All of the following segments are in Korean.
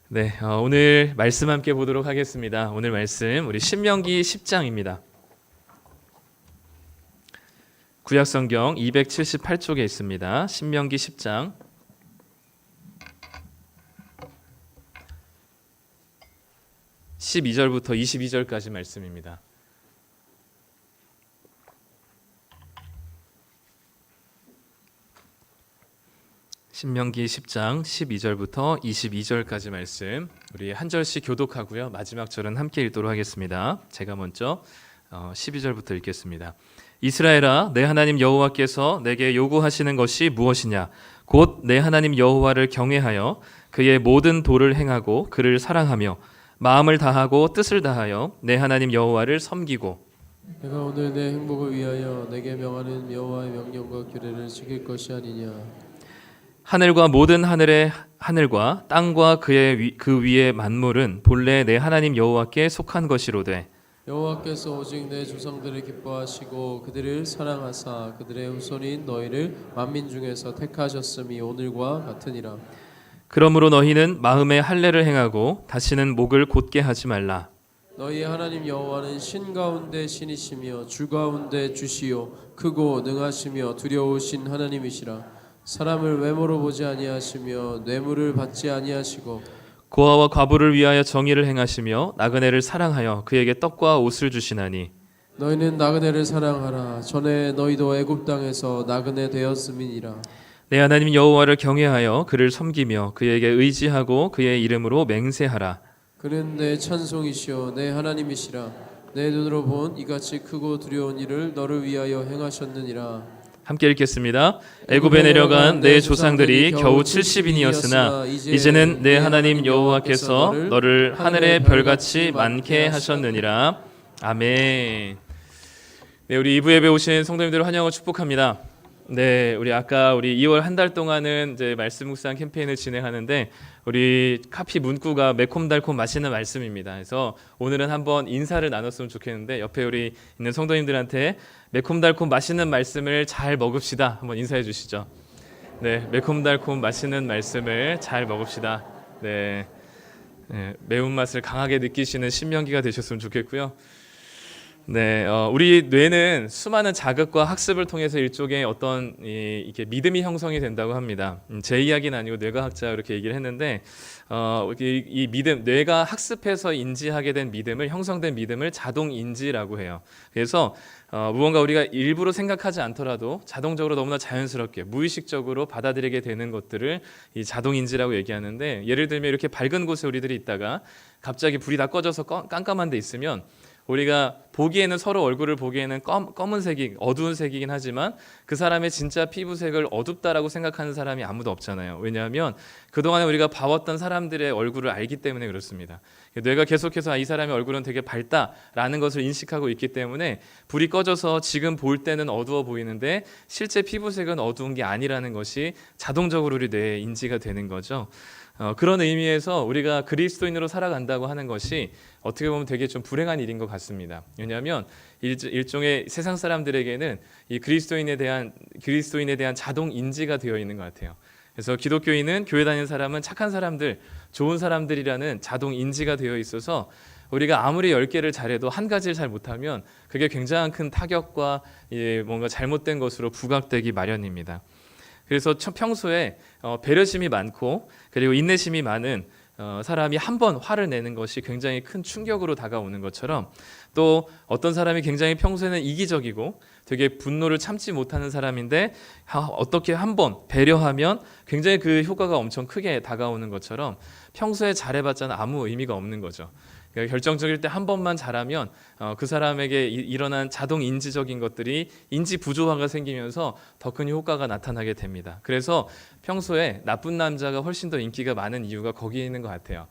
네, 오늘 말씀 함께 보도록 하겠습니다. 오늘 말씀 우리 신명기 10장입니다. 구약성경 278쪽에 있습니다. 신명기 10장 12절부터 22절까지 말씀입니다. 신명기 10장 12절부터 22절까지 말씀 우리 한 절씩 교독하고요. 마지막 절은 함께 읽도록 하겠습니다. 제가 먼저 12절부터 읽겠습니다. 이스라엘아, 내 하나님 여호와께서 내게 요구하시는 것이 무엇이냐? 곧 내 하나님 여호와를 경외하여 그의 모든 도를 행하고 그를 사랑하며 마음을 다하고 뜻을 다하여 내 하나님 여호와를 섬기고 내가 오늘 내 행복을 위하여 내게 명하는 여호와의 명령과 규례를 지킬 것이 아니냐. 하늘과 모든 하늘의 하늘과 땅과 그 위의 만물은 본래 내 하나님 여호와께 속한 것이로되 여호와께서 오직 내 조상들을 기뻐하시고 그들을 사랑하사 그들의 후손인 너희를 만민 중에서 택하셨음이 오늘과 같으니라. 그러므로 너희는 마음에 할례를 행하고 다시는 목을 곧게 하지 말라. 너희 하나님 여호와는 신 가운데 신이시며 주 가운데 주시요 크고 능하시며 두려우신 하나님이시라. 사람을 외모로 보지 아니하시며 뇌물을 받지 아니하시고 고아와 과부를 위하여 정의를 행하시며 나그네를 사랑하여 그에게 떡과 옷을 주시나니 너희는 나그네를 사랑하라. 전에 너희도 애굽 땅에서 나그네 되었음이니라. 내 하나님 여호와를 경외하여 그를 섬기며 그에게 의지하고 그의 이름으로 맹세하라. 그는 내 찬송이시오 내 하나님이시라. 내 눈으로 본 이같이 크고 두려운 일을 너를 위하여 행하셨느니라. 함께 읽겠습니다. 애굽에 내려간 내 조상들이 겨우 70인이었으나 이제는 내 하나님 여호와께서 너를 하늘의 별같이 많게 하셨느니라. 아멘. 네, 우리 2부 예배 오신 성도님들을 환영하고 축복합니다. 네, 우리 2월 한 달 동안은 이제 말씀 묵상 캠페인을 진행하는데 우리 카피 문구가 매콤달콤 맛있는 말씀입니다. 그래서 오늘은 한번 인사를 나눴으면 좋겠는데 옆에 우리 있는 성도님들한테 매콤달콤 맛있는 말씀을 잘 먹읍시다. 한번 인사해 주시죠. 네, 매콤달콤 맛있는 말씀을 잘 먹읍시다. 네, 매운맛을 강하게 느끼시는 신명기가 되셨으면 좋겠고요. 네, 우리 뇌는 수많은 자극과 학습을 통해서 일종의 어떤 이렇게 믿음이 형성이 된다고 합니다. 제 이야기는 아니고 뇌과학자가 이렇게 얘기를 했는데, 이 믿음, 뇌가 학습해서 인지하게 된 믿음을 형성된 믿음을 자동 인지라고 해요. 그래서 무언가 우리가 일부러 생각하지 않더라도 자동적으로 너무나 자연스럽게 무의식적으로 받아들이게 되는 것들을 이 자동 인지라고 얘기하는데, 예를 들면 이렇게 밝은 곳에 우리들이 있다가 갑자기 불이 다 꺼져서 깜깜한 데 있으면 우리가 보기에는 서로 얼굴을 보기에는 검은색이 어두운 색이긴 하지만 그 사람의 진짜 피부색을 어둡다라고 생각하는 사람이 아무도 없잖아요. 왜냐하면 그동안에 우리가 봐왔던 사람들의 얼굴을 알기 때문에 그렇습니다. 뇌가 계속해서 이 사람의 얼굴은 되게 밝다라는 것을 인식하고 있기 때문에 불이 꺼져서 지금 볼 때는 어두워 보이는데 실제 피부색은 어두운 게 아니라는 것이 자동적으로 우리 뇌에 인지가 되는 거죠. 그런 의미에서 우리가 그리스도인으로 살아간다고 하는 것이 어떻게 보면 되게 좀 불행한 일인 것 같습니다. 왜냐하면 일종의 세상 사람들에게는 이 그리스도인에 대한 자동 인지가 되어 있는 것 같아요. 그래서 기독교인은 교회 다니는 사람은 착한 사람들, 좋은 사람들이라는 자동 인지가 되어 있어서 우리가 아무리 10개를 잘해도 한 가지를 잘 못하면 그게 굉장한 큰 타격과 뭔가 잘못된 것으로 부각되기 마련입니다. 그래서 평소에 배려심이 많고 그리고 인내심이 많은 사람이 한 번 화를 내는 것이 굉장히 큰 충격으로 다가오는 것처럼 또 어떤 사람이 굉장히 평소에는 이기적이고 되게 분노를 참지 못하는 사람인데 어떻게 한 번 배려하면 굉장히 그 효과가 엄청 크게 다가오는 것처럼 평소에 잘해봤자는 아무 의미가 없는 거죠. 그러니까 결정적일 때 한 번만 잘하면 그 사람에게 일어난 자동 인지적인 것들이 인지 부조화가 생기면서 더 큰 효과가 나타나게 됩니다. 그래서 평소에 나쁜 남자가 훨씬 더 인기가 많은 이유가 거기에 있는 것 같아요.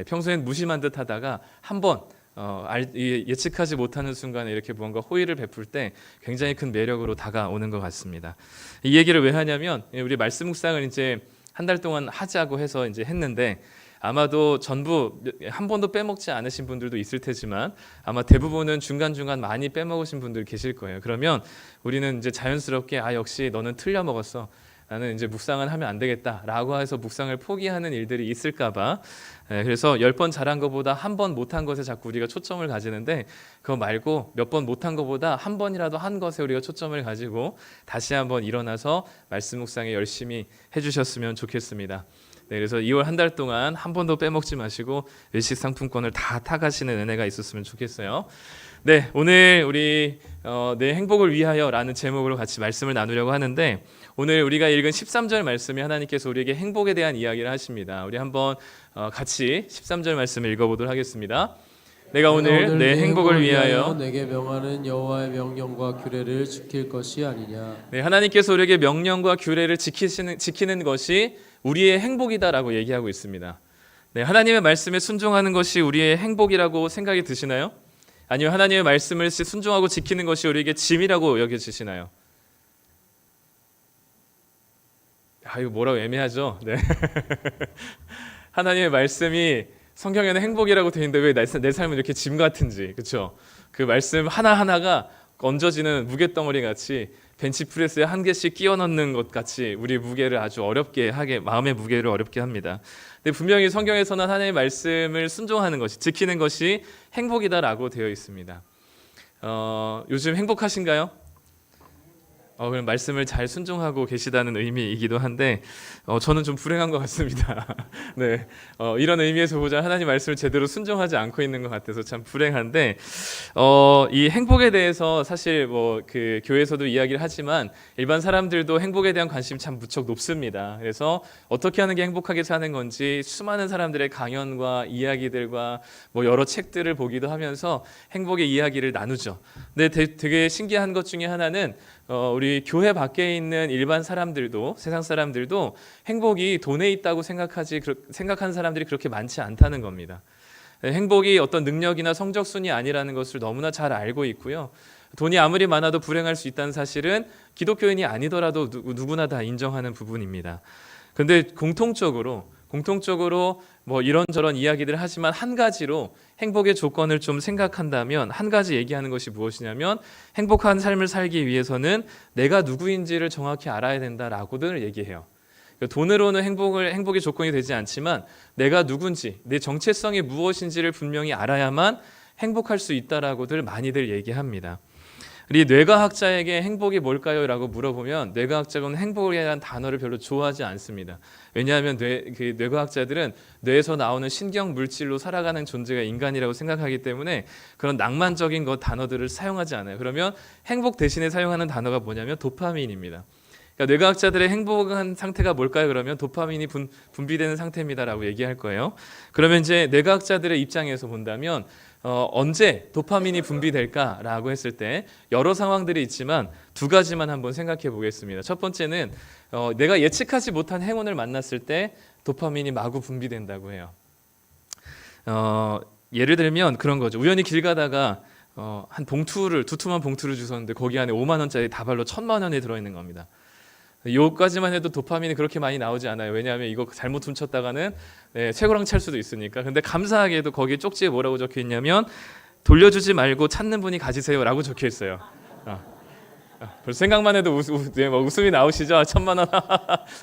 평소엔 무심한 듯 하다가 한번 예측하지 못하는 순간에 이렇게 무언가 호의를 베풀 때 굉장히 큰 매력으로 다가오는 것 같습니다. 이 얘기를 왜 하냐면 우리 말씀 묵상을 이제 한 달 동안 하자고 해서 이제 했는데 아마도 전부 한 번도 빼먹지 않으신 분들도 있을 테지만 아마 대부분은 중간중간 많이 빼먹으신 분들 계실 거예요. 그러면 우리는 이제 자연스럽게 역시 너는 틀려 먹었어. 나는 이제 묵상은 하면 안 되겠다라고 해서 묵상을 포기하는 일들이 있을까봐 그래서 10번 잘한 것보다 한 번 못한 것에 자꾸 우리가 초점을 가지는데 그거 말고 몇 번 못한 것보다 한 번이라도 한 것에 우리가 초점을 가지고 다시 한번 일어나서 말씀 묵상에 열심히 해주셨으면 좋겠습니다. 네, 그래서 2월 한 달 동안 한 번도 빼먹지 마시고 외식 상품권을 다 타가시는 은혜가 있었으면 좋겠어요. 네, 오늘 우리 내 행복을 위하여라는 제목으로 같이 말씀을 나누려고 하는데 오늘 우리가 읽은 13절 말씀이 하나님께서 우리에게 행복에 대한 이야기를 하십니다. 우리 한번 같이 13절 말씀을 읽어보도록 하겠습니다. 내가 오늘 내 행복을 위하여 내게 명하는 여호와의 명령과 규례를 지킬 것이 아니냐. 네, 하나님께서 우리에게 명령과 규례를 지키는 것이 우리의 행복이다라고 얘기하고 있습니다. 네, 하나님의 말씀에 순종하는 것이 우리의 행복이라고 생각이 드시나요? 아니면 하나님의 말씀을 순종하고 지키는 것이 우리에게 짐이라고 여겨지시나요? 이거 뭐라고 애매하죠? 네. 하나님의 말씀이 성경에는 행복이라고 되어 있는데 왜 내 삶은 이렇게 짐 같은지, 그렇죠? 그 말씀 하나하나가 얹어지는 무게덩어리 같이 벤치프레스에 한 개씩 끼워 넣는 것 같이 우리 무게를 아주 어렵게 하게, 마음의 무게를 어렵게 합니다. 근데 분명히 성경에서는 하나님의 말씀을 순종하는 것이, 지키는 것이 행복이다라고 되어 있습니다. 요즘 행복하신가요? 그럼 말씀을 잘 순종하고 계시다는 의미이기도 한데 저는 좀 불행한 것 같습니다. 네, 이런 의미에서 보자 하나님 말씀을 제대로 순종하지 않고 있는 것 같아서 참 불행한데 이 행복에 대해서 사실 그 교회에서도 이야기를 하지만 일반 사람들도 행복에 대한 관심이 참 무척 높습니다. 그래서 어떻게 하는 게 행복하게 사는 건지 수많은 사람들의 강연과 이야기들과 여러 책들을 보기도 하면서 행복의 이야기를 나누죠. 근데 되게 신기한 것 중에 하나는 우리 교회 밖에 있는 일반 사람들도, 세상 사람들도 행복이 돈에 있다고 생각하는 사람들이 그렇게 많지 않다는 겁니다. 행복이 어떤 능력이나 성적순이 아니라는 것을 너무나 잘 알고 있고요. 돈이 아무리 많아도 불행할 수 있다는 사실은 기독교인이 아니더라도 누구나 다 인정하는 부분입니다. 그런데 공통적으로 이런저런 이야기들을 하지만 한 가지로 행복의 조건을 좀 생각한다면 한 가지 얘기하는 것이 무엇이냐면 행복한 삶을 살기 위해서는 내가 누구인지를 정확히 알아야 된다라고들 얘기해요. 돈으로는 행복의 조건이 되지 않지만 내가 누군지, 내 정체성이 무엇인지를 분명히 알아야만 행복할 수 있다라고들 많이들 얘기합니다. 우리 뇌과학자에게 행복이 뭘까요? 라고 물어보면 뇌과학자는 행복이라는 단어를 별로 좋아하지 않습니다. 왜냐하면 뇌과학자들은 뇌에서 나오는 신경 물질로 살아가는 존재가 인간이라고 생각하기 때문에 그런 낭만적인 단어들을 사용하지 않아요. 그러면 행복 대신에 사용하는 단어가 뭐냐면 도파민입니다. 그러니까 뇌과학자들의 행복한 상태가 뭘까요? 그러면 도파민이 분비되는 상태입니다라고 얘기할 거예요. 그러면 이제 뇌과학자들의 입장에서 본다면 언제 도파민이 분비될까라고 했을 때 여러 상황들이 있지만 두 가지만 한번 생각해 보겠습니다. 첫 번째는 내가 예측하지 못한 행운을 만났을 때 도파민이 마구 분비된다고 해요. 예를 들면 그런 거죠. 우연히 길 가다가 한 두툼한 봉투를 주웠는데 거기 안에 5만 원짜리 다발로 1,000만 원이 들어있는 겁니다. 요까지만 해도 도파민이 그렇게 많이 나오지 않아요. 왜냐하면 이거 잘못 훔쳤다가는 쇠고랑 찰 수도 있으니까. 근데 감사하게도 거기 쪽지에 뭐라고 적혀 있냐면 돌려주지 말고 찾는 분이 가지세요라고 적혀 있어요. 벌써 생각만 해도 웃음이 나오시죠? 1,000만 원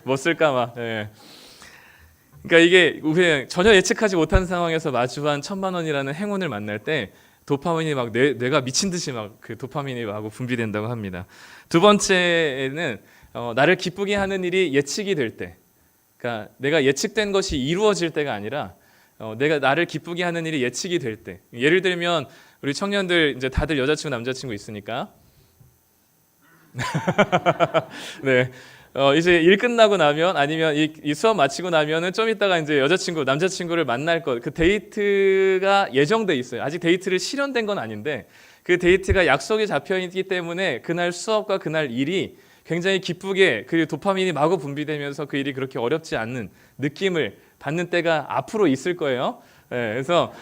뭐 쓸까 막. 그러니까 이게 그냥 전혀 예측하지 못한 상황에서 마주한 1,000만 원이라는 행운을 만날 때 도파민이 막 뇌가 미친 듯이 막 그 도파민이 막 분비된다고 합니다. 두 번째는 나를 기쁘게 하는 일이 예측이 될 때, 그러니까 내가 예측된 것이 이루어질 때가 아니라 내가 나를 기쁘게 하는 일이 예측이 될 때. 예를 들면 우리 청년들 이제 다들 여자친구 남자친구 있으니까 네. 이제 일 끝나고 나면 아니면 이 수업 마치고 나면은 좀 이따가 이제 남자친구를 만날 것, 그 데이트가 예정돼 있어요. 아직 데이트를 실현된 건 아닌데 그 데이트가 약속이 잡혀 있기 때문에 그날 수업과 그날 일이 굉장히 기쁘게 그 도파민이 마구 분비되면서 그 일이 그렇게 어렵지 않는 느낌을 받는 때가 앞으로 있을 거예요. 그래서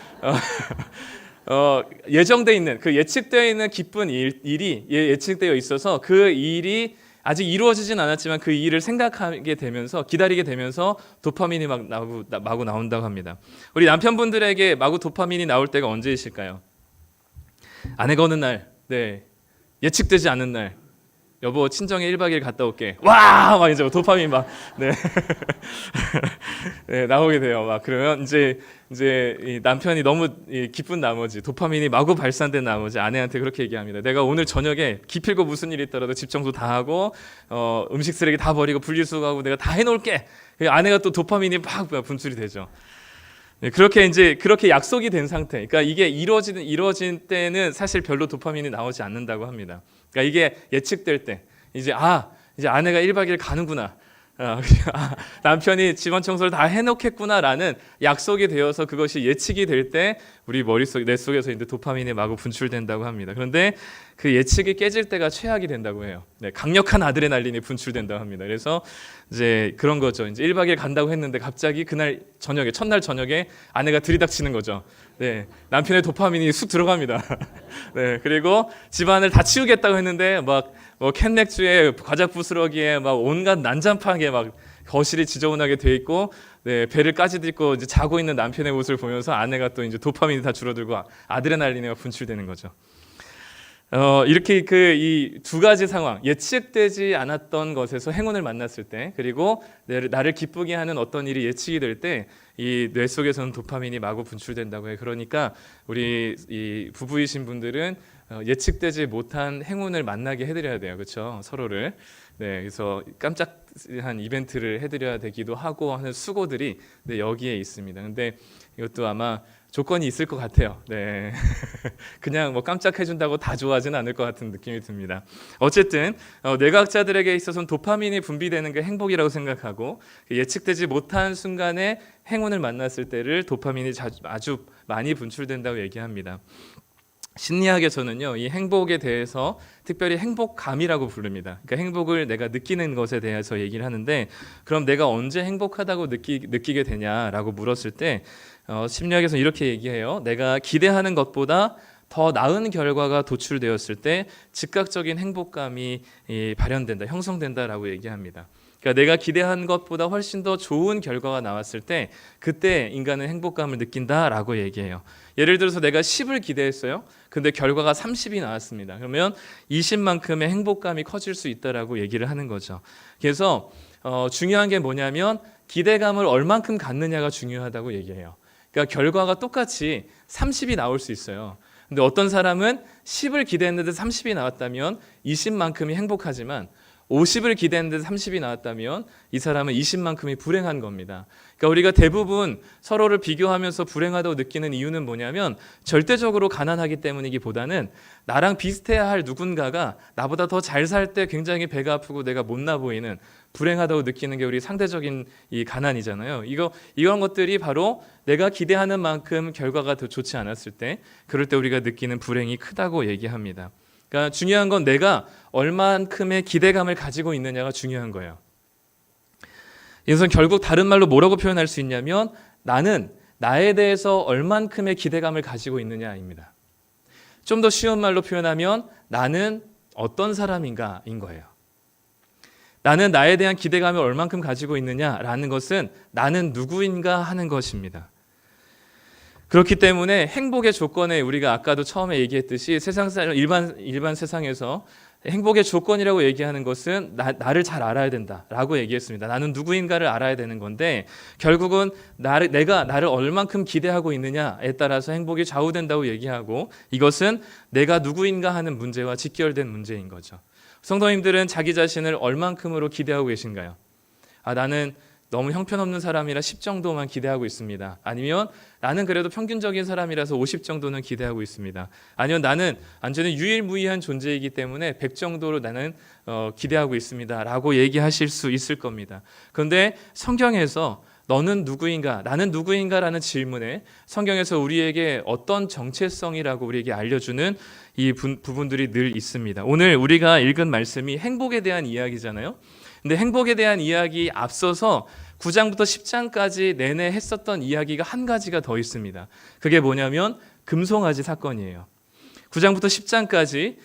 예정돼 있는 그 예측되어 있는 기쁜 일이 예측되어 있어서 그 일이 아직 이루어지진 않았지만 그 일을 생각하게 되면서 기다리게 되면서 도파민이 마구 나온다고 합니다. 우리 남편분들에게 마구 도파민이 나올 때가 언제이실까요? 아내가 어느 날, 예측되지 않은 날, 여보 친정에 1박 2일 갔다 올게. 와! 막 이제 도파민 막 네. 네, 나오게 돼요. 막 그러면 이제 이 남편이 너무 기쁜 나머지 도파민이 마구 발산된 나머지 아내한테 그렇게 얘기합니다. 내가 오늘 저녁에 기필코 무슨 일이 있더라도 집 청소 다 하고 음식 쓰레기 다 버리고 분리수거하고 내가 다 해놓을게. 아내가 또 도파민이 막 분출이 되죠. 네, 그렇게 약속이 된 상태. 그러니까 이게 이루어진 때는 사실 별로 도파민이 나오지 않는다고 합니다. 그러니까 이게 예측될 때 이제 아내가 1박 2일 가는구나. 남편이 집안 청소를 다 해놓겠구나라는 약속이 되어서 그것이 예측이 될 때 우리 내 속에서 이제 도파민이 마구 분출된다고 합니다. 그런데 그 예측이 깨질 때가 최악이 된다고 해요. 네, 강력한 아드레날린이 분출된다고 합니다. 그래서 이제 그런 거죠. 이제 1박 2일 간다고 했는데 갑자기 첫날 저녁에 아내가 들이닥치는 거죠. 네, 남편의 도파민이 쑥 들어갑니다. 네, 그리고 집안을 다 치우겠다고 했는데 막 캔맥주에 과자 부스러기에 막 온갖 난장판에 막 거실이 지저분하게 돼 있고, 네, 배를 까지딛고 이제 자고 있는 남편의 모습을 보면서 아내가 또 이제 도파민이 다 줄어들고 아드레날린이 분출되는 거죠. 이렇게 이 두 가지 상황, 예측되지 않았던 것에서 행운을 만났을 때, 그리고 나를 기쁘게 하는 어떤 일이 예측이 될 때, 이 뇌 속에서는 도파민이 마구 분출된다고 해요. 그러니까 우리 이 부부이신 분들은 예측되지 못한 행운을 만나게 해드려야 돼요, 그렇죠? 서로를. 네, 그래서 깜짝한 이벤트를 해드려야 되기도 하고 하는 수고들이 여기에 있습니다. 근데 이것도 아마 조건이 있을 것 같아요. 네, 그냥 뭐 깜짝 해준다고 다 좋아하지는 않을 것 같은 느낌이 듭니다. 어쨌든 뇌과학자들에게 있어서는 도파민이 분비되는 게 행복이라고 생각하고, 예측되지 못한 순간에 행운을 만났을 때를 도파민이 아주 많이 분출된다고 얘기합니다. 심리학에서는요, 이 행복에 대해서 특별히 행복감이라고 부릅니다. 그러니까 행복을 내가 느끼는 것에 대해서 얘기를 하는데, 그럼 내가 언제 행복하다고 느끼게 되냐라고 물었을 때 심리학에서 이렇게 얘기해요. 내가 기대하는 것보다 더 나은 결과가 도출되었을 때 즉각적인 행복감이 발현된다, 형성된다라고 얘기합니다. 그러니까 내가 기대한 것보다 훨씬 더 좋은 결과가 나왔을 때 그때 인간은 행복감을 느낀다라고 얘기해요. 예를 들어서 내가 10을 기대했어요. 근데 결과가 30이 나왔습니다. 그러면 20만큼의 행복감이 커질 수 있다라고 얘기를 하는 거죠. 그래서 중요한 게 뭐냐면 기대감을 얼만큼 갖느냐가 중요하다고 얘기해요. 그러니까 결과가 똑같이 30이 나올 수 있어요. 근데 어떤 사람은 10을 기대했는데 30이 나왔다면 20만큼이 행복하지만 50을 기대했는데 30이 나왔다면 이 사람은 20만큼이 불행한 겁니다. 그러니까 우리가 대부분 서로를 비교하면서 불행하다고 느끼는 이유는 뭐냐면 절대적으로 가난하기 때문이기보다는 나랑 비슷해야 할 누군가가 나보다 더 잘 살 때 굉장히 배가 아프고 내가 못나 보이는, 불행하다고 느끼는 게 우리 상대적인 이 가난이잖아요. 이런 것들이 바로 내가 기대하는 만큼 결과가 더 좋지 않았을 때, 그럴 때 우리가 느끼는 불행이 크다고 얘기합니다. 그러니까 중요한 건 내가 얼만큼의 기대감을 가지고 있느냐가 중요한 거예요. 그래서 결국 다른 말로 뭐라고 표현할 수 있냐면 나는 나에 대해서 얼만큼의 기대감을 가지고 있느냐입니다. 좀 더 쉬운 말로 표현하면 나는 어떤 사람인가인 거예요. 나는 나에 대한 기대감을 얼만큼 가지고 있느냐라는 것은 나는 누구인가 하는 것입니다. 그렇기 때문에 행복의 조건에 우리가 아까도 처음에 얘기했듯이 일반 세상에서 행복의 조건이라고 얘기하는 것은 나를 잘 알아야 된다라고 얘기했습니다. 나는 누구인가를 알아야 되는 건데 결국은 내가 나를 얼만큼 기대하고 있느냐에 따라서 행복이 좌우된다고 얘기하고, 이것은 내가 누구인가 하는 문제와 직결된 문제인 거죠. 성도님들은 자기 자신을 얼만큼으로 기대하고 계신가요? 나는 너무 형편없는 사람이라 10 정도만 기대하고 있습니다. 아니면 나는 그래도 평균적인 사람이라서 50 정도는 기대하고 있습니다. 아니면 나는 완전히 유일무이한 존재이기 때문에 100 정도로 나는 기대하고 있습니다 라고 얘기하실 수 있을 겁니다. 그런데 성경에서 너는 누구인가, 나는 누구인가라는 질문에 성경에서 우리에게 어떤 정체성이라고 우리에게 알려주는 이 부분들이 늘 있습니다. 오늘 우리가 읽은 말씀이 행복에 대한 이야기잖아요. 근데 행복에 대한 이야기 앞서서 9장부터 10장까지 내내 했었던 이야기가 한 가지가 더 있습니다. 그게 뭐냐면 금송아지 사건이에요. 9장부터 10장까지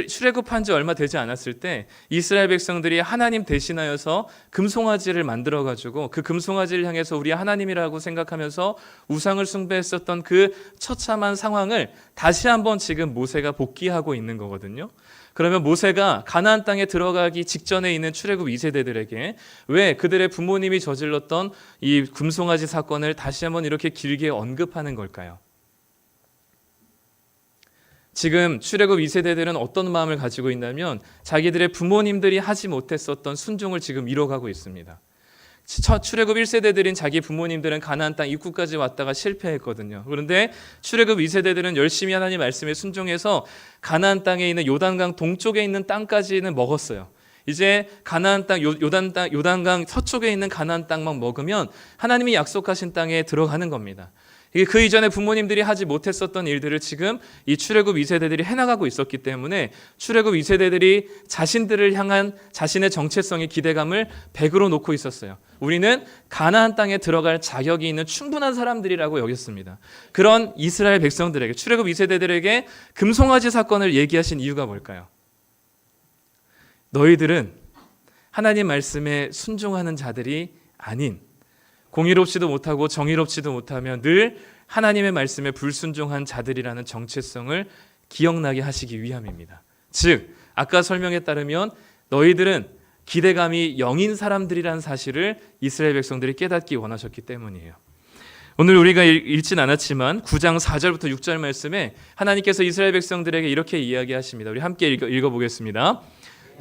출애굽한 지 얼마 되지 않았을 때 이스라엘 백성들이 하나님 대신하여서 금송아지를 만들어 가지고 그 금송아지를 향해서 우리 하나님이라고 생각하면서 우상을 숭배했었던 그 처참한 상황을 다시 한번 지금 모세가 복귀하고 있는 거거든요. 그러면 모세가 가나안 땅에 들어가기 직전에 있는 출애굽 2세대들에게 왜 그들의 부모님이 저질렀던 이 금송아지 사건을 다시 한번 이렇게 길게 언급하는 걸까요? 지금 출애굽 2세대들은 어떤 마음을 가지고 있냐면 자기들의 부모님들이 하지 못했었던 순종을 지금 이뤄가고 있습니다. 출애굽 1세대들인 자기 부모님들은 가나안 땅 입구까지 왔다가 실패했거든요. 그런데 출애굽 2세대들은 열심히 하나님 말씀에 순종해서 가나안 땅에 있는 요단강 동쪽에 있는 땅까지는 먹었어요. 이제 가나안 땅 요단강 서쪽에 있는 가나안 땅만 먹으면 하나님이 약속하신 땅에 들어가는 겁니다. 그 이전에 부모님들이 하지 못했었던 일들을 지금 이 출애굽 2세대들이 해나가고 있었기 때문에 출애굽 2세대들이 자신들을 향한 자신의 정체성의 기대감을 100으로 놓고 있었어요. 우리는 가나안 땅에 들어갈 자격이 있는 충분한 사람들이라고 여겼습니다. 그런 이스라엘 백성들에게 출애굽 2세대들에게 금송아지 사건을 얘기하신 이유가 뭘까요? 너희들은 하나님 말씀에 순종하는 자들이 아닌 공의롭지도 못하고 정의롭지도 못하며 늘 하나님의 말씀에 불순종한 자들이라는 정체성을 기억나게 하시기 위함입니다. 즉 아까 설명에 따르면 너희들은 기대감이 0인 사람들이라는 사실을 이스라엘 백성들이 깨닫기 원하셨기 때문이에요. 오늘 우리가 읽진 않았지만 9장 4절부터 6절 말씀에 하나님께서 이스라엘 백성들에게 이렇게 이야기하십니다. 우리 함께 읽어보겠습니다.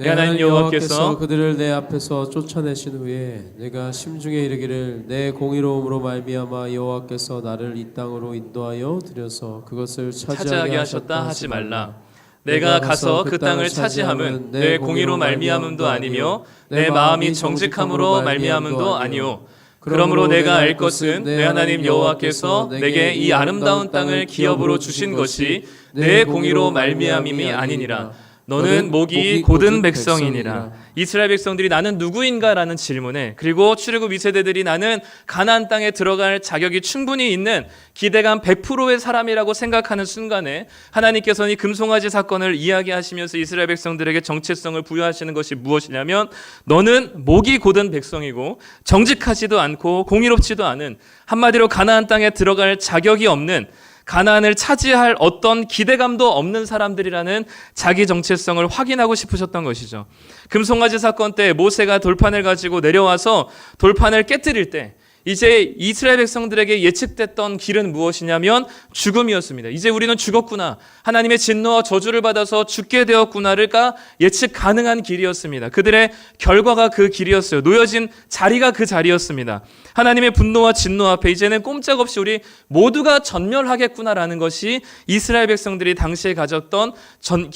내 하나님 여호와께서 그들을 내 앞에서 쫓아내신 후에 내가 심중에 이르기를 내 공의로움으로 말미암아 여호와께서 나를 이 땅으로 인도하여 들여서 그것을 차지하게 하셨다 하지 말라. 내가 가서 그 땅을 차지함은 내 공의로 말미암음도 아니며 내 마음이 정직함으로 말미암음도 아니오. 그러므로 내가 알 것은 내 하나님 여호와께서 내게 이 아름다운 땅을 기업으로 주신 것이 내 공의로 말미암음이 아니니라. 너는 목이 곧은 백성이니라. 이스라엘 백성들이 나는 누구인가라는 질문에 그리고 출애굽 2세대들이 나는 가나안 땅에 들어갈 자격이 충분히 있는 기대감 100%의 사람이라고 생각하는 순간에 하나님께서는 이 금송아지 사건을 이야기하시면서 이스라엘 백성들에게 정체성을 부여하시는 것이 무엇이냐면 너는 목이 곧은 백성이고 정직하지도 않고 공의롭지도 않은 한마디로 가나안 땅에 들어갈 자격이 없는 가나안을 차지할 어떤 기대감도 없는 사람들이라는 자기 정체성을 확인하고 싶으셨던 것이죠. 금송아지 사건 때 모세가 돌판을 가지고 내려와서 돌판을 깨뜨릴 때 이제 이스라엘 백성들에게 예측됐던 길은 무엇이냐면 죽음이었습니다. 이제 우리는 죽었구나. 하나님의 진노와 저주를 받아서 죽게 되었구나를까 예측 가능한 길이었습니다. 그들의 결과가 그 길이었어요. 놓여진 자리가 그 자리였습니다. 하나님의 분노와 진노 앞에 이제는 꼼짝없이 우리 모두가 전멸하겠구나라는 것이 이스라엘 백성들이 당시에 가졌던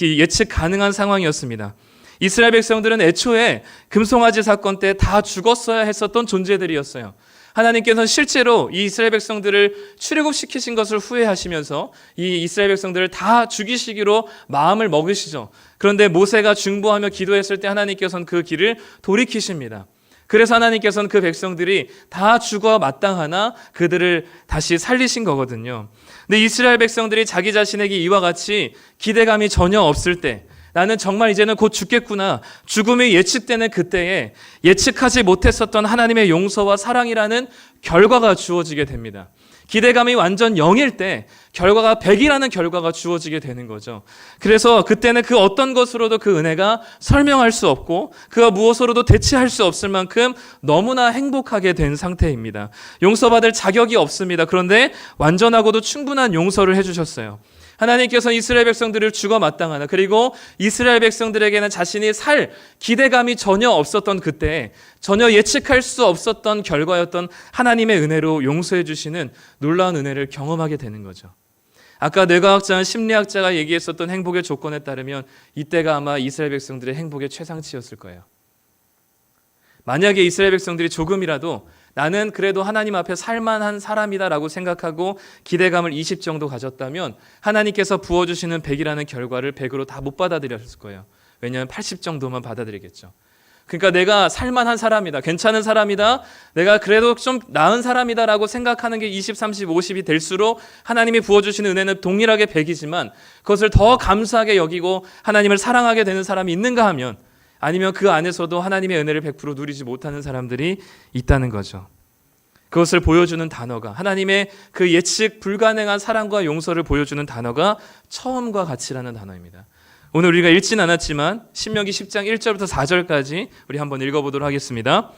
예측 가능한 상황이었습니다. 이스라엘 백성들은 애초에 금송아지 사건 때 다 죽었어야 했었던 존재들이었어요. 하나님께서는 실제로 이 이스라엘 백성들을 출애굽시키신 것을 후회하시면서 이 이스라엘 백성들을 다 죽이시기로 마음을 먹으시죠. 그런데 모세가 중보하며 기도했을 때 하나님께서는 그 길을 돌이키십니다. 그래서 하나님께서는 그 백성들이 다 죽어 마땅하나 그들을 다시 살리신 거거든요. 근데 이스라엘 백성들이 자기 자신에게 이와 같이 기대감이 전혀 없을 때 나는 정말 이제는 곧 죽겠구나. 죽음이 예측되는 그때에 예측하지 못했었던 하나님의 용서와 사랑이라는 결과가 주어지게 됩니다. 기대감이 완전 0일 때 결과가 100이라는 결과가 주어지게 되는 거죠. 그래서 그때는 그 어떤 것으로도 그 은혜가 설명할 수 없고 그가 무엇으로도 대체할 수 없을 만큼 너무나 행복하게 된 상태입니다. 용서받을 자격이 없습니다. 그런데 완전하고도 충분한 용서를 해주셨어요. 하나님께서는 이스라엘 백성들을 죽어 마땅하나 그리고 이스라엘 백성들에게는 자신이 살 기대감이 전혀 없었던 그때 전혀 예측할 수 없었던 결과였던 하나님의 은혜로 용서해 주시는 놀라운 은혜를 경험하게 되는 거죠. 아까 뇌과학자와 심리학자가 얘기했었던 행복의 조건에 따르면 이때가 아마 이스라엘 백성들의 행복의 최상치였을 거예요. 만약에 이스라엘 백성들이 조금이라도 나는 그래도 하나님 앞에 살만한 사람이다라고 생각하고 기대감을 20 정도 가졌다면 하나님께서 부어주시는 100이라는 결과를 100으로 다 못 받아들였을 거예요. 왜냐하면 80 정도만 받아들이겠죠. 그러니까 내가 살만한 사람이다, 괜찮은 사람이다, 내가 그래도 좀 나은 사람이다라고 생각하는 게 20, 30, 50이 될수록 하나님이 부어주시는 은혜는 동일하게 100이지만 그것을 더 감사하게 여기고 하나님을 사랑하게 되는 사람이 있는가 하면, 아니면 그 안에서도 하나님의 은혜를 100% 누리지 못하는 사람들이 있다는 거죠. 그것을 보여주는 단어가, 하나님의 그 예측 불가능한 사랑과 용서를 보여주는 단어가 처음과 같이라는 단어입니다. 오늘 우리가 읽진 않았지만 신명기 10장 1절부터 4절까지 우리 한번 읽어보도록 하겠습니다.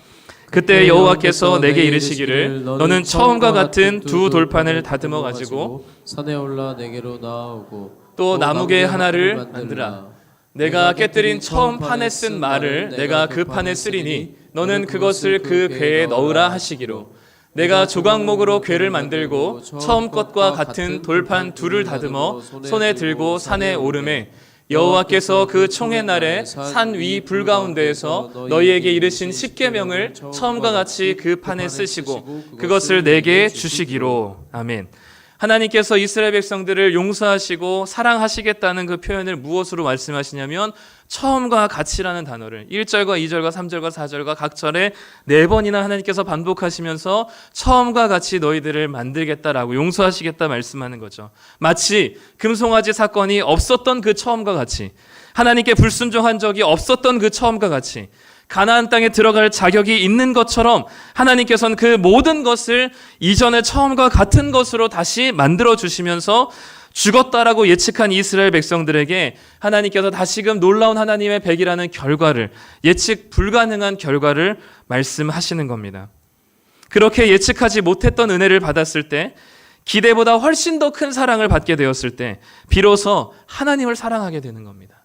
그때 여호와께서 내게 이르시기를 너는 처음과 같은 두 돌판을 다듬어 가지고 산에 올라 내게로 나아오고 또 나무개 하나를 만들라. 내가 깨뜨린 처음 판에 쓴 말을 내가 그 판에 쓰리니 너는 그것을 그 궤에 넣으라 하시기로, 내가 조각목으로 궤를 만들고 처음 것과 같은 돌판 둘을 다듬어 손에 들고 산에 오르매, 여호와께서 그 총의 날에 산 위 불 가운데에서 너희에게 이르신 십계명을 처음과 같이 그 판에 쓰시고 그것을 내게 주시기로. 아멘. 하나님께서 이스라엘 백성들을 용서하시고 사랑하시겠다는 그 표현을 무엇으로 말씀하시냐면 처음과 같이라는 단어를 1절과 2절과 3절과 4절과 각 절에 4번이나 하나님께서 반복하시면서 처음과 같이 너희들을 만들겠다라고, 용서하시겠다 말씀하는 거죠. 마치 금송아지 사건이 없었던 그 처음과 같이, 하나님께 불순종한 적이 없었던 그 처음과 같이, 가나안 땅에 들어갈 자격이 있는 것처럼 하나님께서는 그 모든 것을 이전의 처음과 같은 것으로 다시 만들어 주시면서 죽었다라고 예측한 이스라엘 백성들에게 하나님께서 다시금 놀라운 하나님의 백이라는 결과를, 예측 불가능한 결과를 말씀하시는 겁니다. 그렇게 예측하지 못했던 은혜를 받았을 때, 기대보다 훨씬 더 큰 사랑을 받게 되었을 때 비로소 하나님을 사랑하게 되는 겁니다.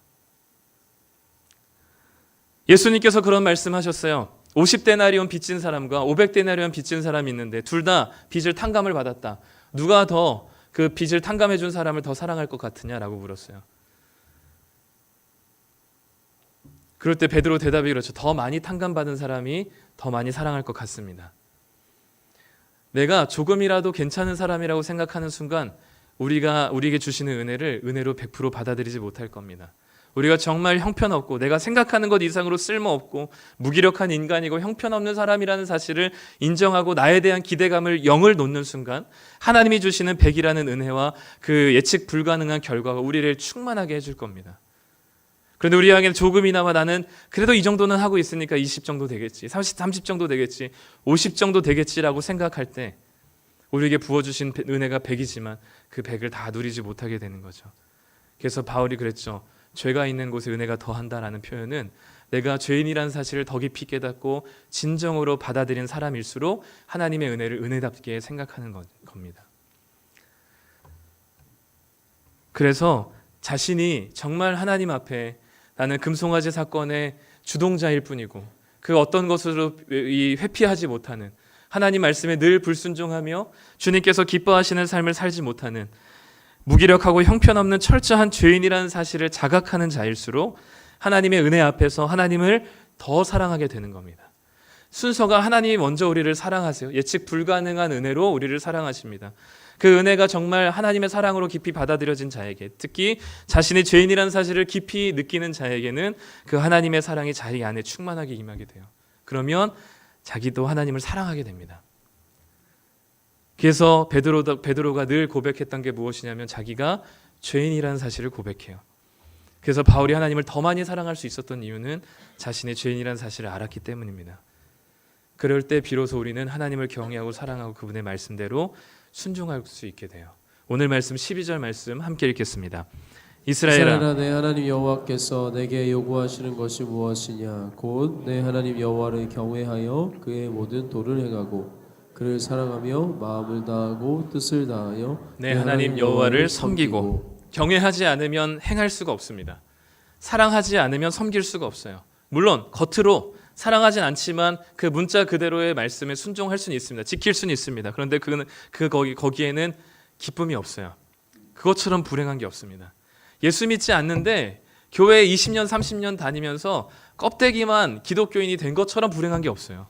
예수님께서 그런 말씀하셨어요. 50데나리온 빚진 사람과 500데나리온 빚진 사람이 있는데 둘 다 빚을 탕감을 받았다. 누가 더 그 빚을 탕감해 준 사람을 더 사랑할 것 같으냐라고 물었어요. 그럴 때 베드로 대답이 그렇죠. 더 많이 탕감받은 사람이 더 많이 사랑할 것 같습니다. 내가 조금이라도 괜찮은 사람이라고 생각하는 순간 우리에게 주시는 은혜를 은혜로 100% 받아들이지 못할 겁니다. 우리가 정말 형편없고 내가 생각하는 것 이상으로 쓸모없고 무기력한 인간이고 형편없는 사람이라는 사실을 인정하고 나에 대한 기대감을 0을 놓는 순간 하나님이 주시는 100이라는 은혜와 그 예측 불가능한 결과가 우리를 충만하게 해줄 겁니다. 그런데 우리에게는 조금이나마 나는 그래도 이 정도는 하고 있으니까 20 정도 되겠지, 30 정도 되겠지, 50 정도 되겠지라고 생각할 때 우리에게 부어주신 은혜가 100이지만 그 100을 다 누리지 못하게 되는 거죠. 그래서 바울이 그랬죠. 죄가 있는 곳에 은혜가 더한다라는 표현은 내가 죄인이라는 사실을 더 깊이 깨닫고 진정으로 받아들인 사람일수록 하나님의 은혜를 은혜답게 생각하는 겁니다. 그래서 자신이 정말 하나님 앞에 나는 금송아지 사건의 주동자일 뿐이고 그 어떤 것으로 회피하지 못하는, 하나님 말씀에 늘 불순종하며 주님께서 기뻐하시는 삶을 살지 못하는 무기력하고 형편없는 철저한 죄인이라는 사실을 자각하는 자일수록 하나님의 은혜 앞에서 하나님을 더 사랑하게 되는 겁니다. 순서가 하나님이 먼저 우리를 사랑하세요. 예측 불가능한 은혜로 우리를 사랑하십니다. 그 은혜가 정말 하나님의 사랑으로 깊이 받아들여진 자에게, 특히 자신이 죄인이라는 사실을 깊이 느끼는 자에게는 그 하나님의 사랑이 자기 안에 충만하게 임하게 돼요. 그러면 자기도 하나님을 사랑하게 됩니다. 그래서 베드로가 늘 고백했던 게 무엇이냐면 자기가 죄인이라는 사실을 고백해요. 그래서 바울이 하나님을 더 많이 사랑할 수 있었던 이유는 자신의 죄인이라는 사실을 알았기 때문입니다. 그럴 때 비로소 우리는 하나님을 경외하고 사랑하고 그분의 말씀대로 순종할 수 있게 돼요. 오늘 말씀 12절 말씀 함께 읽겠습니다. 이스라엘아, 내 하나님 여호와께서 내게 요구하시는 것이 무엇이냐? 곧 내 하나님 여호와를 경외하여 그의 모든 도를 행하고 그를 사랑하며 마음을 다하고 뜻을 다하여 내 하나님 여호와를 섬기고. 경외하지 않으면 행할 수가 없습니다. 사랑하지 않으면 섬길 수가 없어요. 물론 겉으로 사랑하진 않지만 그 문자 그대로의 말씀에 순종할 수는 있습니다. 지킬 수는 있습니다. 그런데 거기에는 기쁨이 없어요. 그것처럼 불행한 게 없습니다. 예수 믿지 않는데 교회에 20년 30년 다니면서 껍데기만 기독교인이 된 것처럼 불행한 게 없어요.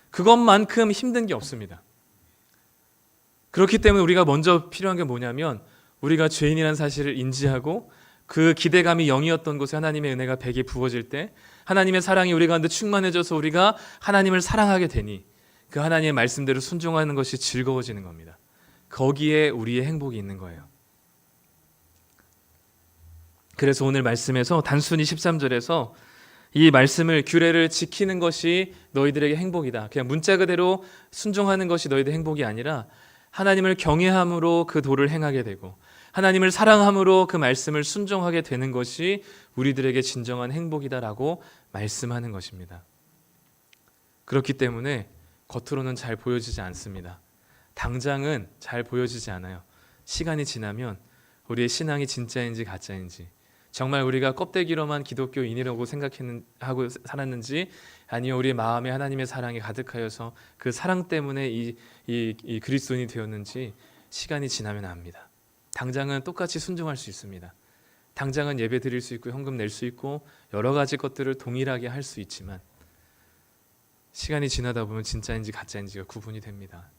그것만큼 힘든 게 없습니다. 그렇기 때문에 우리가 먼저 필요한 게 뭐냐면 우리가 죄인이라는 사실을 인지하고 그 기대감이 0이었던 곳에 하나님의 은혜가 100이 부어질 때 하나님의 사랑이 우리 가운데 충만해져서 우리가 하나님을 사랑하게 되니 그 하나님의 말씀대로 순종하는 것이 즐거워지는 겁니다. 거기에 우리의 행복이 있는 거예요. 그래서 오늘 말씀에서 단순히 13절에서 이 말씀을 규례를 지키는 것이 너희들에게 행복이다. 그냥 문자 그대로 순종하는 것이 너희들 행복이 아니라 하나님을 경외함으로 그 도를 행하게 되고 하나님을 사랑함으로 그 말씀을 순종하게 되는 것이 우리들에게 진정한 행복이다라고 말씀하는 것입니다. 그렇기 때문에 겉으로는 잘 보여지지 않습니다. 당장은 잘 보여지지 않아요. 시간이 지나면 우리의 신앙이 진짜인지 가짜인지, 정말 우리가 껍데기로만 기독교인이라고 생각하고 살았는지, 아니면 우리 마음에 하나님의 사랑이 가득하여서 그 사랑 때문에 이 그리스도인이 되었는지 시간이 지나면 압니다. 당장은 똑같이 순종할 수 있습니다. 당장은 예배 드릴 수 있고 헌금 낼 수 있고 여러 가지 것들을 동일하게 할 수 있지만 시간이 지나다 보면 진짜인지 가짜인지가 구분이 됩니다.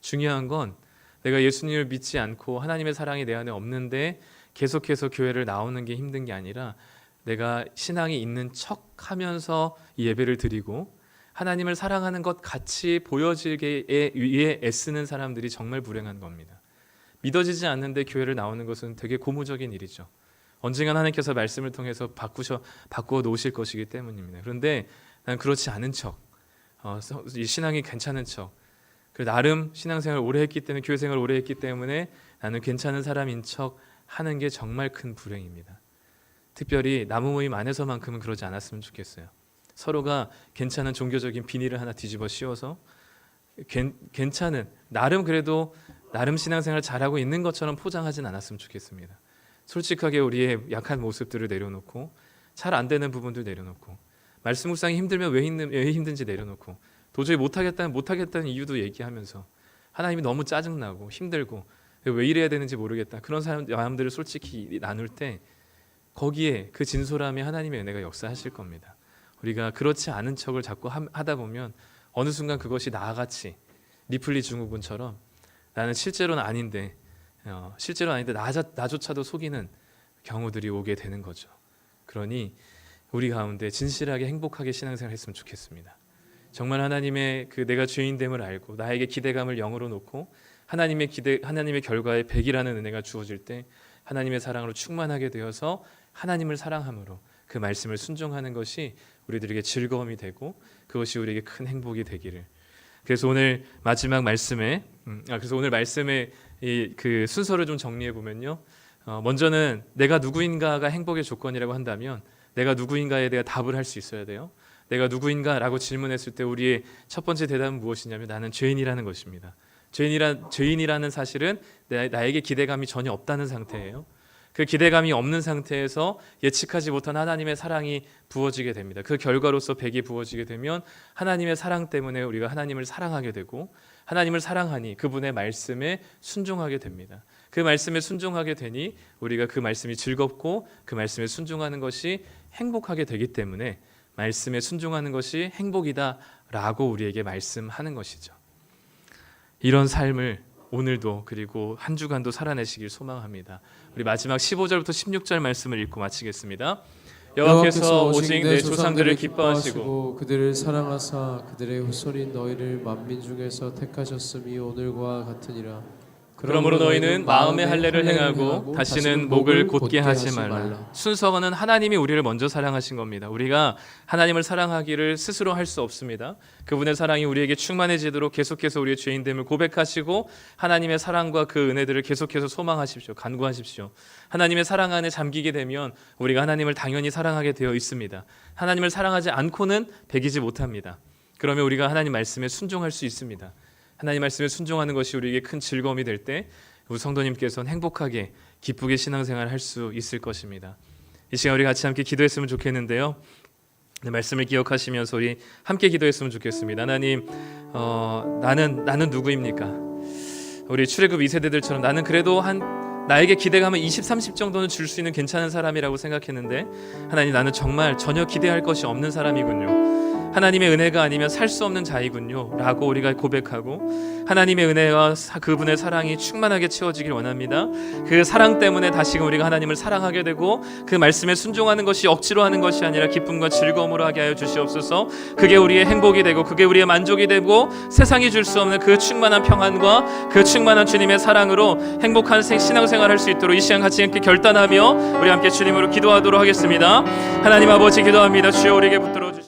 중요한 건 내가 예수님을 믿지 않고 하나님의 사랑이 내 안에 없는데 계속해서 교회를 나오는 게 힘든 게 아니라 내가 신앙이 있는 척하면서 이 예배를 드리고 하나님을 사랑하는 것 같이 보여지게 위해 애쓰는 사람들이 정말 불행한 겁니다. 믿어지지 않는데 교회를 나오는 것은 되게 고무적인 일이죠. 언젠가 하나님께서 말씀을 통해서 바꾸어 놓으실 것이기 때문입니다. 그런데 난 그렇지 않은 척, 이 신앙이 괜찮은 척, 나름 신앙생활 오래 했기 때문에, 교회 생활 오래 했기 때문에 나는 괜찮은 사람인 척 하는 게 정말 큰 불행입니다. 특별히 나무 모임 안에서만큼은 그러지 않았으면 좋겠어요. 서로가 괜찮은 종교적인 비닐을 하나 뒤집어 씌워서 괜찮은, 나름 신앙생활 잘하고 있는 것처럼 포장하진 않았으면 좋겠습니다. 솔직하게 우리의 약한 모습들을 내려놓고, 잘 안 되는 부분들 내려놓고, 말씀 묵상이 힘들면 왜 힘든지 내려놓고, 도저히 못하겠다는 이유도 얘기하면서, 하나님이 너무 짜증나고 힘들고 왜 이래야 되는지 모르겠다, 그런 마음들을 솔직히 나눌 때 거기에 그 진솔함에 하나님의 은혜가 역사하실 겁니다. 우리가 그렇지 않은 척을 자꾸 하다 보면 어느 순간 그것이 나같이 리플리 증후군처럼 나는 실제로는 아닌데 나조차도 속이는 경우들이 오게 되는 거죠. 그러니 우리 가운데 진실하게 행복하게 신앙생활 했으면 좋겠습니다. 정말 하나님의 내가 죄인됨을 알고 나에게 기대감을 영으로 놓고 하나님의 결과에 100이라는 은혜가 주어질 때 하나님의 사랑으로 충만하게 되어서 하나님을 사랑함으로 그 말씀을 순종하는 것이 우리들에게 즐거움이 되고 그것이 우리에게 큰 행복이 되기를. 그래서 오늘 마지막 말씀에 그 순서를 좀 정리해 보면요. 먼저는 내가 누구인가가 행복의 조건이라고 한다면 내가 누구인가에 대해 답을 할 수 있어야 돼요. 내가 누구인가라고 질문했을 때 우리의 첫 번째 대답은 무엇이냐면 나는 죄인이라는 것입니다. 죄인이라는 사실은 나에게 기대감이 전혀 없다는 상태예요. 그 기대감이 없는 상태에서 예측하지 못한 하나님의 사랑이 부어지게 됩니다. 그 결과로서 100이 부어지게 되면 하나님의 사랑 때문에 우리가 하나님을 사랑하게 되고 하나님을 사랑하니 그분의 말씀에 순종하게 됩니다. 그 말씀에 순종하게 되니 우리가 그 말씀이 즐겁고 그 말씀에 순종하는 것이 행복하게 되기 때문에 말씀에 순종하는 것이 행복이다라고 우리에게 말씀하는 것이죠. 이런 삶을 오늘도 그리고 한 주간도 살아내시길 소망합니다. 우리 마지막 15절부터 16절 말씀을 읽고 마치겠습니다. 여호와께서 오직 내 조상들을 기뻐하시고 그들을 사랑하사 그들의 후손인 너희를 만민 중에서 택하셨음이 오늘과 같으니라. 그러므로 너희는 마음의 할례를 행하고 다시는 목을 곧게 하지 말라. 순서는 하나님이 우리를 먼저 사랑하신 겁니다. 우리가 하나님을 사랑하기를 스스로 할 수 없습니다. 그분의 사랑이 우리에게 충만해지도록 계속해서 우리의 죄인됨을 고백하시고 하나님의 사랑과 그 은혜들을 계속해서 소망하십시오. 간구하십시오. 하나님의 사랑 안에 잠기게 되면 우리가 하나님을 당연히 사랑하게 되어 있습니다. 하나님을 사랑하지 않고는 배기지 못합니다. 그러면 우리가 하나님 말씀에 순종할 수 있습니다. 하나님 말씀에 순종하는 것이 우리에게 큰 즐거움이 될 때 우리 성도님께서는 행복하게 기쁘게 신앙생활을 할 수 있을 것입니다. 이 시간 우리 같이 함께 기도했으면 좋겠는데요. 말씀을 기억하시면서 우리 함께 기도했으면 좋겠습니다. 하나님, 나는 누구입니까? 우리 출애굽 2세대들처럼 나는 그래도 나에게 기대감은 20, 30 정도는 줄 수 있는 괜찮은 사람이라고 생각했는데 하나님, 나는 정말 전혀 기대할 것이 없는 사람이군요. 하나님의 은혜가 아니면 살 수 없는 자이군요 라고 우리가 고백하고, 하나님의 은혜와 그분의 사랑이 충만하게 채워지길 원합니다. 그 사랑 때문에 다시금 우리가 하나님을 사랑하게 되고 그 말씀에 순종하는 것이 억지로 하는 것이 아니라 기쁨과 즐거움으로 하게 하여 주시옵소서. 그게 우리의 행복이 되고 그게 우리의 만족이 되고 세상이 줄 수 없는 그 충만한 평안과 그 충만한 주님의 사랑으로 행복한 신앙생활 할 수 있도록 이 시간 같이 함께 결단하며 우리 함께 주님으로 기도하도록 하겠습니다. 하나님 아버지 기도합니다. 주여 우리에게 붙들어